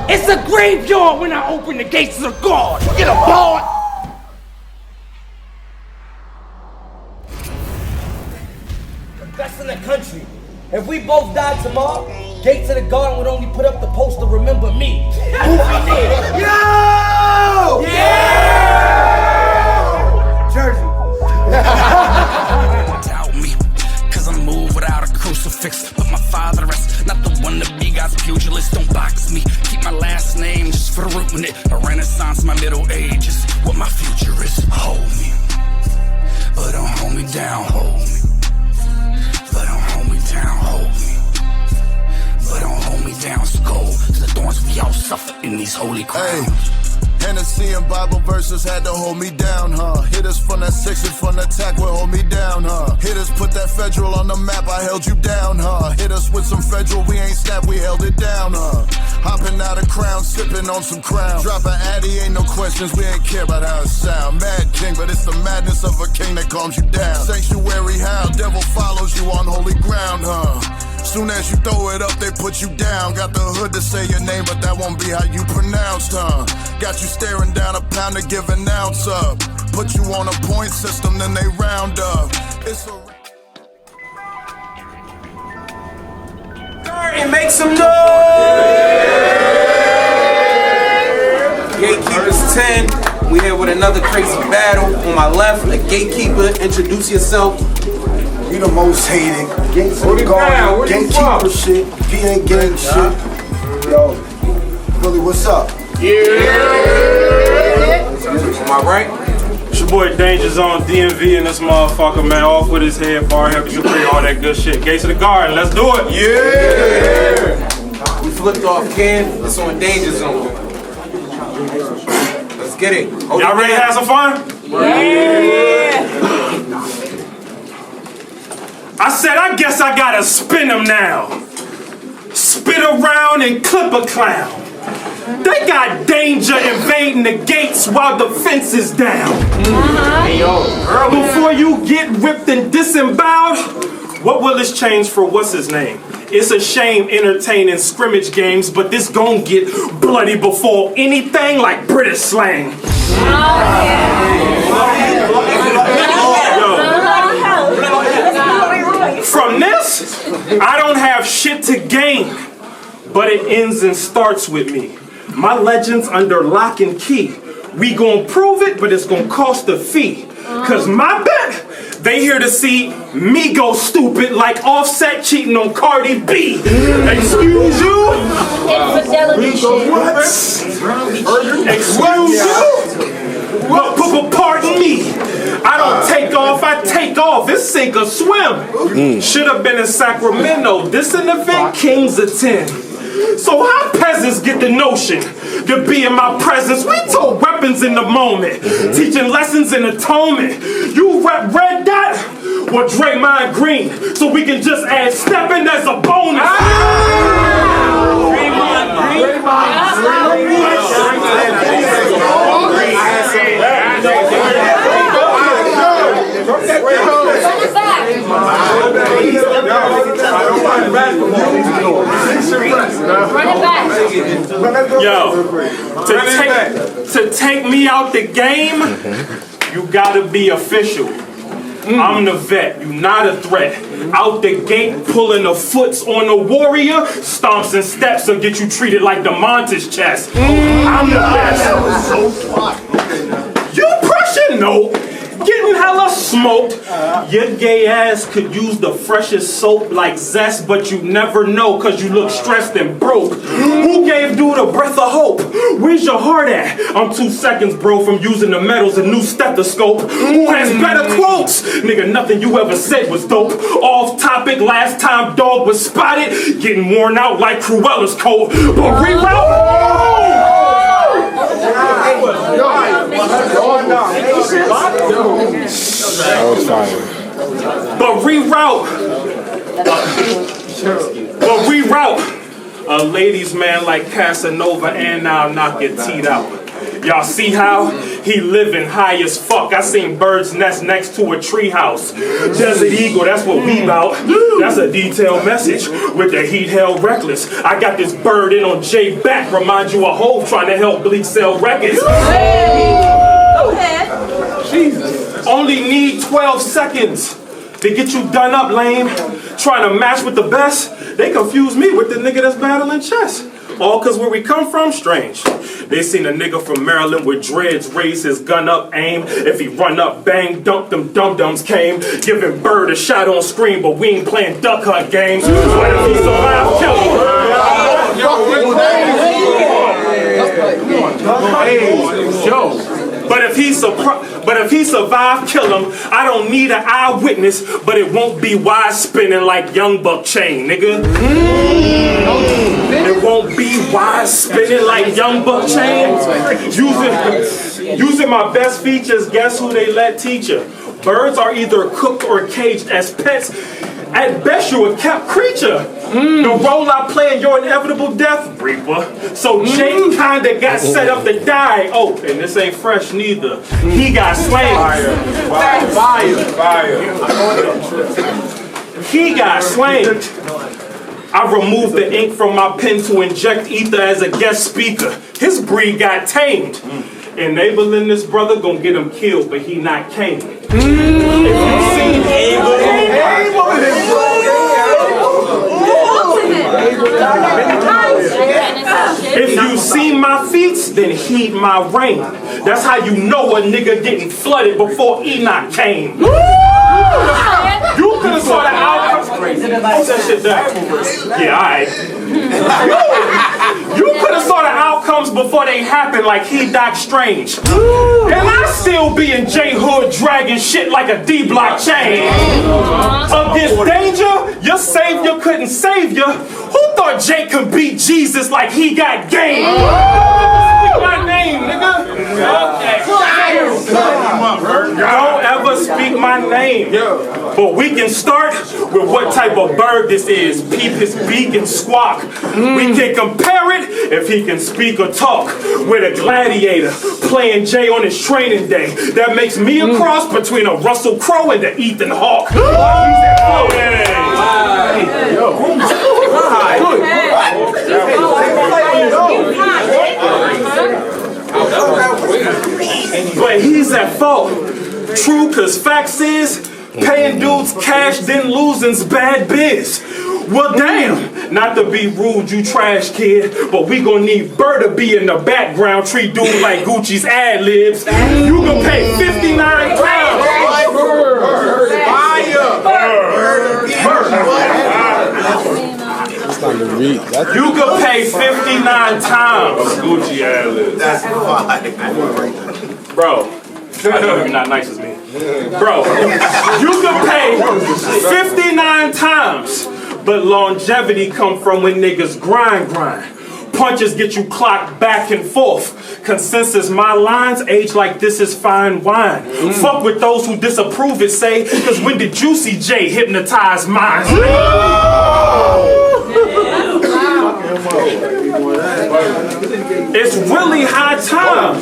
It's a graveyard when I open the gates of God. Get a board. The best in the country. If we both died tomorrow, Gates of the Garden would only put up the poster "Remember Me." Yo! Yeah! Jersey. Doubt me, cause I move without a crucifix. Put my father to rest, not the one to be God's pugilist. Don't box me, keep my last name just for the root in it. A renaissance, my middle ages, what my future is. Hold me, but don't hold me down, hold me. But don't hold me down, hold me. But don't hold me down, skull. To the thorns we all suffer in these holy crowns. Hennessy and Bible verses had to hold me down, huh? Hit us from that section from the attack will hold me down, huh? Hit us, put that federal on the map, I held you down, huh? Hit us with some federal, we ain't snap, we held it down, huh? Hopping out of crown, sipping on some crown. Drop an addy, ain't no questions, we ain't care about how it sound. Mad king, but it's the madness of a king that calms you down. Sanctuary how, devil follows you on holy ground, huh? Soon as you throw it up, they put you down. Got the hood to say your name, but that won't be how you pronounced, huh? Got you staring down a pound to give an ounce up. Put you on a point system, then they round up. It's a And make some noise! Gatekeepers 10, we here with another crazy battle. On my left, a gatekeeper, introduce yourself. We the most hated. Gates of the Garden, gatekeeper shit, VA gang shit. Yo, Billy, what's up? Am I right? It's your boy Danger Zone, DMV in this motherfucker, man. Off with his head, bar head, all that good shit. Gates of the Garden, let's do it. We flipped off Ken, it's on Danger Zone. Let's get it. Y'all ready to have some fun? I said, I guess I gotta spin them now. Spit around and clip a clown. They got danger invading the gates while the fence is down. Before you get ripped and disemboweled, what will this change for what's his name? It's a shame entertaining scrimmage games, but this gon' get bloody before anything like British slang. From this, I don't have shit to gain, but it ends and starts with me. My legend's under lock and key. We gon' prove it, but it's gon' cost a fee. Cause my bet, they here to see me go stupid like Offset cheating on Cardi B. Excuse you? Infidelity shit. Excuse you? But pardon me. I don't take off, I take off. It's sink or swim. Should have been in Sacramento. This an event kings attend. So how peasants get the notion to be in my presence? We told weapons in the moment, teaching lessons in atonement. You rep red dot, well Dre mine green, so we can just add stepping as a bonus. Yo, to take me out the game, you gotta be official. I'm the vet, you not a threat. Out the gate, pulling the foots on the warrior, stomps and steps will get you treated like the Montes chest. I'm the best. You pressure? No. Getting hella smoked. Your gay ass could use the freshest soap like Zest, but you never know cause you look stressed and broke. Who gave dude a breath of hope? Where's your heart at? I'm 2 seconds, bro, from using the metals, a new stethoscope. Who has better quotes? Nigga, nothing you ever said was dope. Off topic, last time dog was spotted, getting worn out like Cruella's coat. But reroute. That was fire. But reroute a ladies man like Casanova and I'll knock your teeth out. Y'all see how he living high as fuck. I seen birds nest next to a treehouse. Desert Eagle, that's what we bout. That's a detailed message with the heat held reckless. I got this bird in on J back, remind you of Hove trying to help Bleak sell records. Go ahead. Jesus. Only need 12 seconds to get you done up, lame. Trying to match with the best. They confuse me with the nigga that's battling chess. All cause where we come from, strange. They seen a nigga from Maryland with dreads raise his gun up, aim. If he run up, bang, dunk, them dum-dums came. Giving Bird a shot on screen, but we ain't playing duck hunt games. What if he's alive, kill him? But if he survived, kill him. I don't need an eyewitness, but it won't be wise spinning like Young Buck chain, nigga. It won't be wise spinning like Young Buck chain. Using my best features, guess who they let teach ya? Birds are either cooked or caged as pets. At best, you a kept creature. The role I play in your inevitable death, Reaper. So Jake kinda got set up to die. Oh, and this ain't fresh neither. He got slain. Fire. He got slain. I removed the ink from my pen to inject ether as a guest speaker. His breed got tamed. Enabling this brother gon' get him killed, but he not came. If you see my feet, then heed my reign. That's how you know a nigga getting flooded before Enoch came. You could have saw the outcomes. Hold that shit down. Yeah, alright. You could have saw the outcomes before they happened, like he Doc Strange. And I still be in J Hood dragging shit like a D-block chain. Against danger, your savior couldn't save you. Who thought Jay could beat Jesus like he got game? Speak my name, nigga. Don't ever speak my name. But we can start with what type of bird this is. Peep his beak and squawk. We can compare it if he can speak or talk. With a gladiator playing Jay on his training day. That makes me a cross between a Russell Crowe and the Ethan Hawke. But he's at fault. True, cause facts is paying dudes cash then losing's bad biz. Well damn, not to be rude, you trash kid, but we gon' need Bird to be in the background, treat dude like Gucci's ad libs. You gon' pay 59 pounds. You could pay 59 times. Gucci ad libs. That's fine. Bro, I know you're not nice as me. Bro, you could pay 59 times, but longevity come from when niggas grind. Punches get you clocked back and forth. Consensus, my lines age like this is fine wine. Fuck with those who disapprove it, say, cause when did you see Jay hypnotize minds? It's really high time.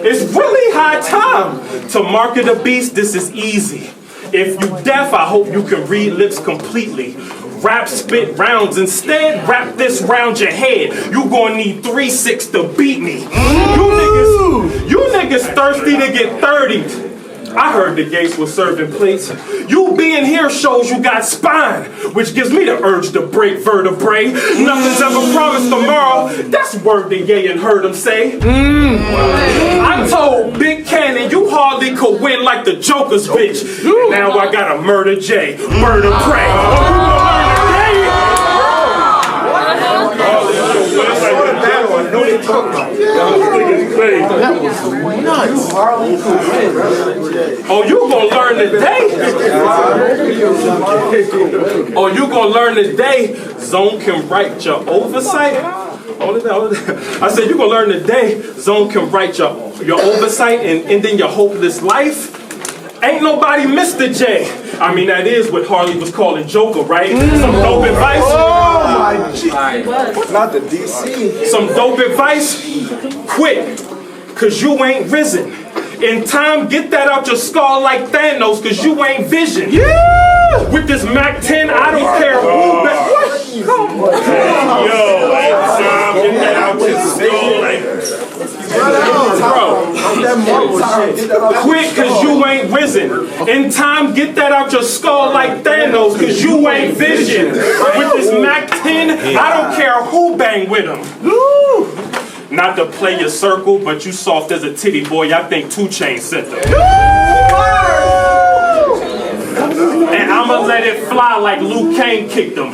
It's really high time to market a beast. This is easy. If you deaf, I hope you can read lips completely. Rap spit rounds. Instead, wrap this round your head. You gonna need 3-6 to beat me. You niggas thirsty to get 30. I heard the Gates was serving plates. You being here shows you got spine, which gives me the urge to break vertebrae. Nothing's ever promised tomorrow. That's word that Ye and heard him say. I told Big Cannon you hardly could win like the Joker's bitch. And now I gotta murder Jay, murder Prey. Oh, you gonna learn today. Oh, you gonna learn today. Zone can write your oversight. Hold it down. I said you gonna learn today. Zone can write your oversight and ending your hopeless life. Ain't nobody Mr. J. I mean, that is what Harley was calling Joker, right? Some dope advice. Oh my G. Not the DC. Some dope advice. Quit. cause you ain't risen. In time, get that out your skull like Thanos, cause you ain't vision. Yeah! With this Mac 10, I don't care who back. Come on. Yo, in time, get that out your skull like. Bro, quit cause you ain't risen. In time, get that out your skull like Thanos, cause you ain't vision. With this Mac 10, I don't care who bang with him. Not to play your circle, but you soft as a titty boy, I think 2 Chainz sent them. And I'ma let it fly like Luke Kane kicked him.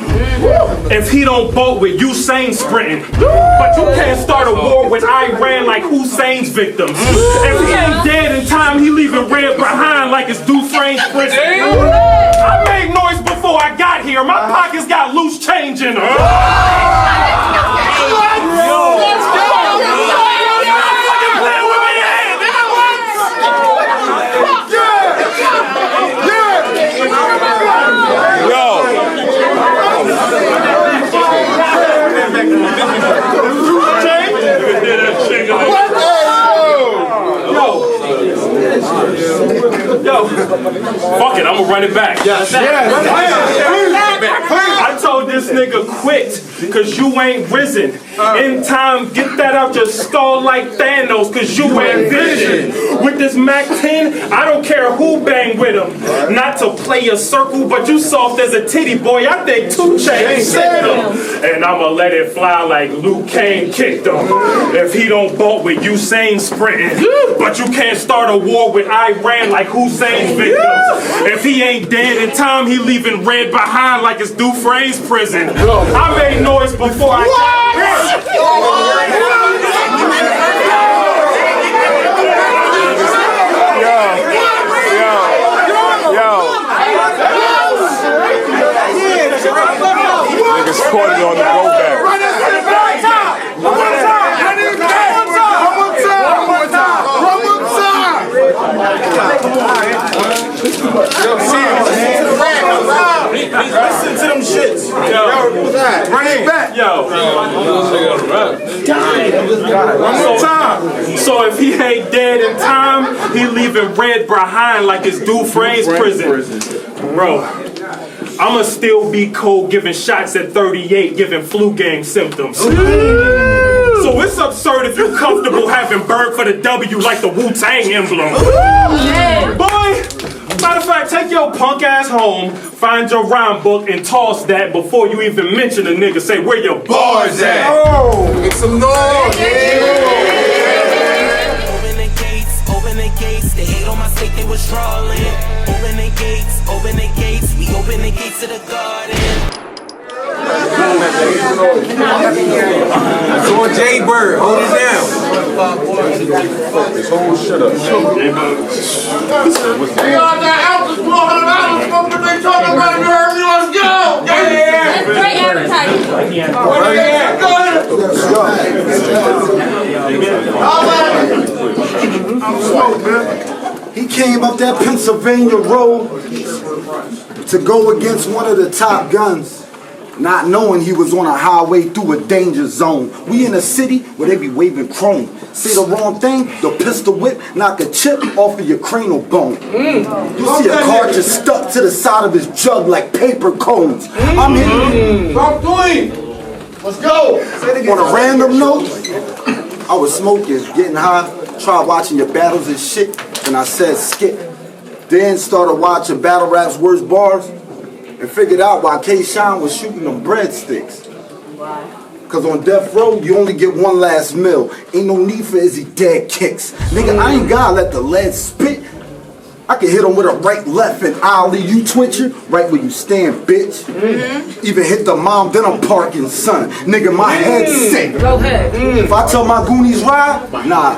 If he don't bolt with Usain sprinting. But you can't start a war with Iran like Hussein's victims. If he ain't dead in time, he leaving red behind like it's Dufresne's prison. I made noise before I got here. My pockets got loose change in them. Yo, fuck it, I'ma run it back. I told this nigga quit, cause you ain't risen. In time, get that out your skull like Thanos, cause you ain't vision. With this Mac 10, I don't care who bang with him. Not to play a circle, but you soft as a titty boy, I think 2 Chainz sent them. And I'ma let it fly like Luke Kane kicked him. If he don't bolt with Usain sprinting. But you can't start a war with Iran like Hussein's victims. If he ain't dead in time, he leaving red behind like it's Dufresne's prison. I made noise before I got here. Niggas caught it on the go back. Listen to them shits. Yo, bring it back. Yo. One more time. So if he ain't dead in time, he leaving red behind like it's Dufresne's prison. Bro, I'ma still be cold giving shots at 38, giving flu game symptoms. So it's absurd if you're comfortable having bird for the W like the Wu-Tang emblem. Boy, matter of fact, take your punk ass home, find your rhyme book, and toss that before you even mention a nigga. Say, where your bars at? Oh, make some noise. Open the gates, they hate on my state, they was trolling. Open the gates, we open the gates to the garden. It's on J Bird, hold it down. They all got ounces, $400, what they talking about, girl? Let's go! That's great advertising. He came up that Pennsylvania road to go against one of the top guns, not knowing he was on a highway through a danger zone. We in a city where they be waving chrome. Say the wrong thing, the pistol whip, knock a chip off of your cranial bone. You see a car just stuck to the side of his jug like paper cones. I'm hitting. Talk to him. Let's go. On a random note, I was smoking, getting high, tried watching your battles and shit, and I said skip. Then started watching Battle Rap's worst bars and figured out why K-Shine was shooting them breadsticks. Cause on death row, you only get one last meal. Ain't no need for Izzy dead kicks. Nigga, I ain't gotta let the lead spit. I can hit him with a right, left, and ollie. You twitching right where you stand, bitch. Even hit the mom, then I'm parking, son. Nigga, my head's sick. Go ahead. If I tell my Goonies ride, nah.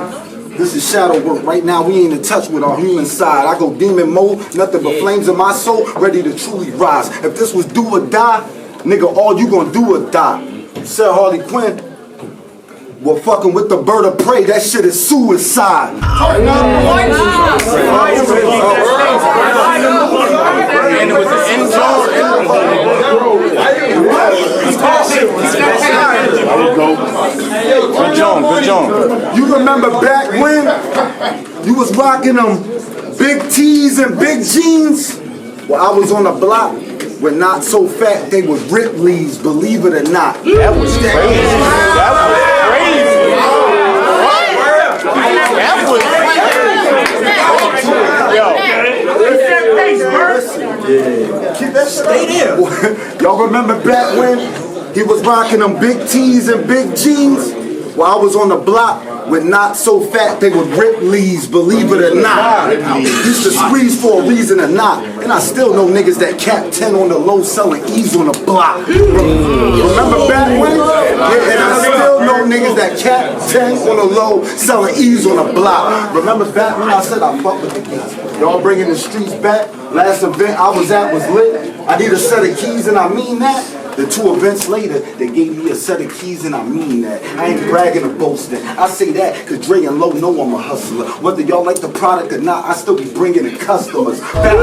This is shadow work. Right now, we ain't in touch with our human side. I go demon mode, nothing but flames in my soul, ready to truly rise. If this was do or die, nigga, all you gonna do or die. Said Harley Quinn, well, fucking with the bird of prey, that shit is suicide. And it was an end zone. Good job, good job. You remember back when you was rocking them big tees and big jeans? Well, I was on the block with Not So Fat, they was Ripley's, believe it or not. That was crazy. That was crazy. Keep that stay there. Y'all remember back when he was rocking them big tees and big jeans? Well, I was on the block with Not So Fat, they were Ripley's, believe it or not. Used to squeeze for a reason or not. And I still know niggas that cap 10 on the low selling E's on the block. Remember back when? Yeah, and I still know niggas that cap 10 on the low selling E's on the block. Remember back when I said I fuck with the E's? Y'all bringing the streets back? Last event I was at was lit. I need a set of keys and I mean that. The 2 events later, they gave me a set of keys and I mean that. I ain't bragging or boasting. I say that because Dre and Low know I'm a hustler. Whether y'all like the product or not, I still be bringing in customers. I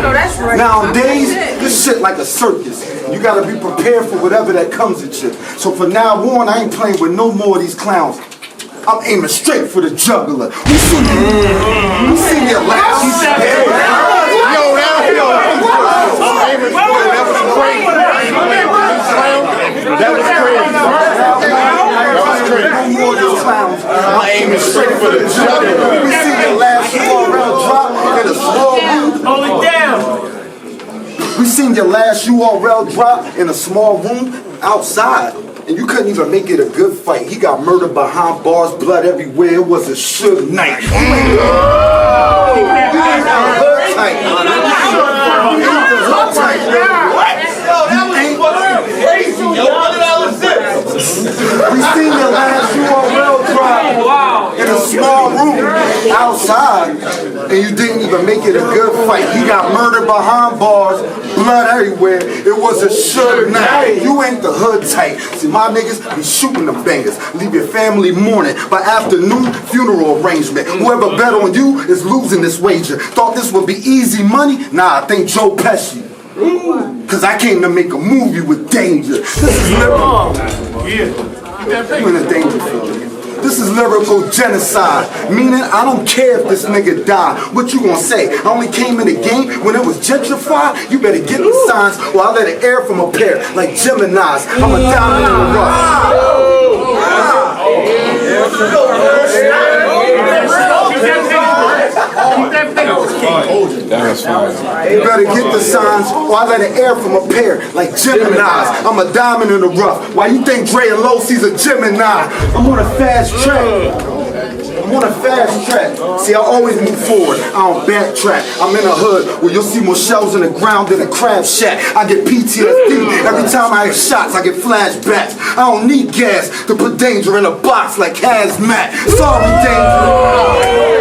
know that's right. Nowadays, this shit like a circus. You gotta be prepared for whatever that comes at you. So from now on, I ain't playing with no more of these clowns. I'm aiming straight for the juggler. We seen your last. That was crazy. I'm aiming straight for the juggler. We seen your last URL drop in a small room. Hold it down. We seen your last URL drop in a small room outside. And you couldn't even make it a good fight. He got murdered behind bars, blood everywhere. It was a Suge night. We seen your last URL drop in a small room outside, and you didn't even make it a good fight. He got murdered behind bars, blood everywhere. It was a Suge night. You ain't the hood type. See, my niggas be shooting them bangers. Leave your family mourning. By afternoon, funeral arrangement. Whoever bet on you is losing this wager. Thought this would be easy money? Nah, I think Joe Pesci. Cause I came to make a movie with Danger. This is lyrical. You in a danger field. This is lyrical genocide. Meaning I don't care if this nigga die. What you gonna say? I only came in the game when it was gentrified? You better get the signs or I'll let it air from a pair like Gemini's. I'm a diamond in the rough. That's fine. You better get the signs or I let it air from a pair like Gemini's. I'm a diamond in the rough. Why you think Dre and Low sees a Gemini? I'm on a fast track. I'm on a fast track. See, I always move forward. I don't backtrack. I'm in a hood where you'll see more shells in the ground than a crab shack. I get PTSD every time I hear shots. I get flashbacks. I don't need gas to put Danger in a box like hazmat. Sorry, Danger.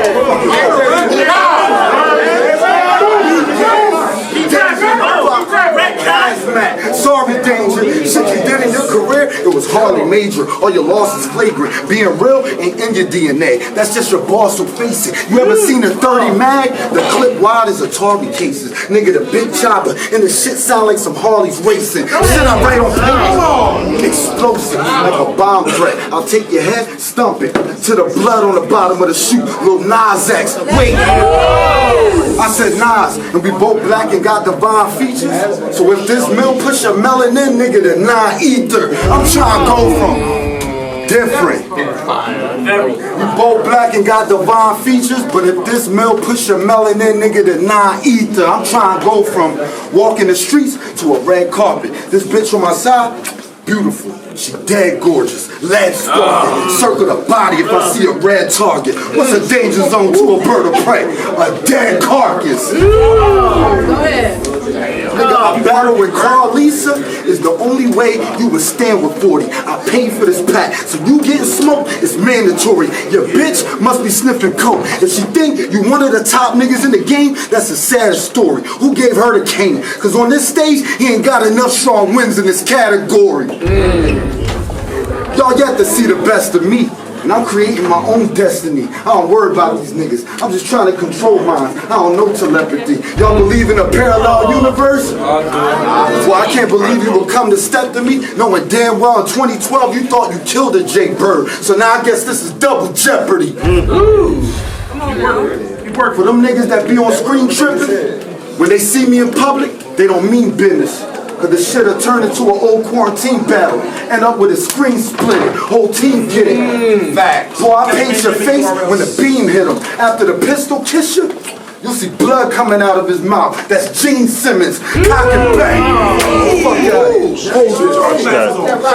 Sorry, Danger. Shit you did in your career, it was hardly major. All your losses flagrant. Being real ain't in your DNA. That's just your boss, so face it. You ever seen a 30 mag? The clip wide is Atari cases. Nigga, the big chopper, and the shit sound like some Harleys racing. Shit I write on paper. Explosive, like a bomb threat. I'll take your head, stump it, to the blood on the bottom of the chute. Lil Nas X. Wait. I said Nas, and we both black and got divine features. So if this mill push a melanin, nigga, the non-ether. I'm trying to go from different. We both black and got divine features, but if this mill push a melanin, nigga, the non-ether. I'm trying to go from walking the streets to a red carpet. This bitch on my side, beautiful. She dead gorgeous. Lead stalking. Circle the body if I see a red target. What's a danger zone to a bird of prey? A dead carcass. Go ahead. Nigga, a battle with Carl Lisa is the only way you would stand with 40. I paid for this pack, so you getting smoked is mandatory. Your bitch must be sniffing coke. If she think you one of the top niggas in the game, that's a sad story. Who gave her the cane? Cause on this stage, he ain't got enough strong wins in this category. Y'all yet to see the best of me. And I'm creating my own destiny. I don't worry about these niggas. I'm just trying to control mine. I don't know telepathy. Y'all believe in a parallel universe? Well, I can't believe you would come to step to me, knowing damn well in 2012 you thought you killed a Jay Bird. So now I guess this is double jeopardy. Come on now. For them niggas that be on screen tripping, when they see me in public, they don't mean business. Cause the shit'll turn into an old quarantine battle. End up with a screen split. Whole team get it. Facts. Boy, I paint your face when the beam hit him. After the pistol kiss you, you'll see blood coming out of his mouth. That's Gene Simmons. Cock and bang. Fuck that.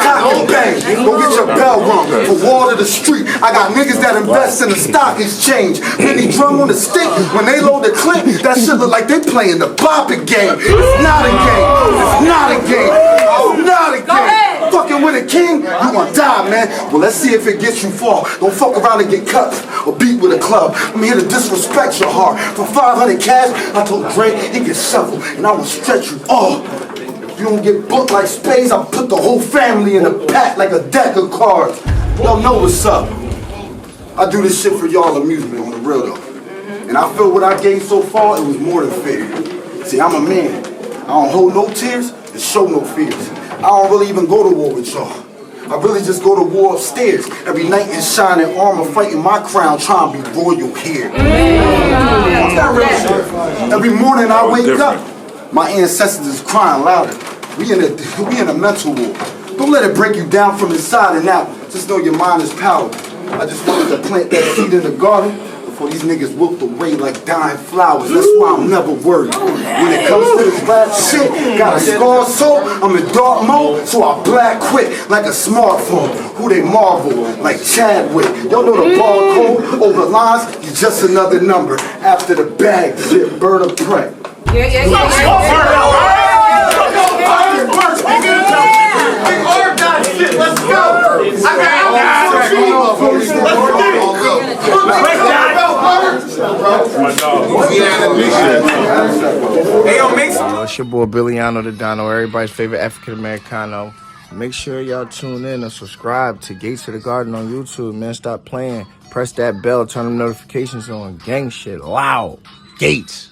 Cock and bang. Go get your bell rung. For wall to the street. I got niggas that invest in the stock exchange. Penny drum on the stick. When they load the clip, that shit look like they playing the bopping game. It's not a game. It's not a game. It's not a game. Fucking with a king, you gonna die, man. Well, let's see if it gets you far. Don't fuck around and get cut or beat with a club. I'm here to disrespect your heart. For 500 cash, I told Dre he can shuffle, and I will stretch you all. If you don't get booked like spades, I'll put the whole family in a pack like a deck of cards. Y'all know what's up. I do this shit for y'all amusement on the real though. And I feel what I gave so far, it was more than fair. See, I'm a man. I don't hold no tears and show no fears. I don't really even go to war with y'all. I really just go to war upstairs. Every night in shining armor, fighting my crown, trying to be royal here. Every morning I wake up, my ancestors is crying louder. We in a mental war. Don't let it break you down from inside and out. Just know your mind is power. I just wanted to plant that seed in the garden before these niggas wilt away like dying flowers. That's why I'm never worried. When it comes to this rap shit, got a scar soul, I'm in dark mode, so I black quick like a smartphone. Who they marvel, like Chadwick. Y'all know the barcode, over lines, you just another number. After the bag, zip, bird of prey. Let's go! It's your boy Billiano the Dono, everybody's favorite African Americano. Make sure y'all tune in and subscribe to Gates of the Garden on YouTube, man. Stop playing. Press that bell, turn them notifications on. Gang shit loud. Gates.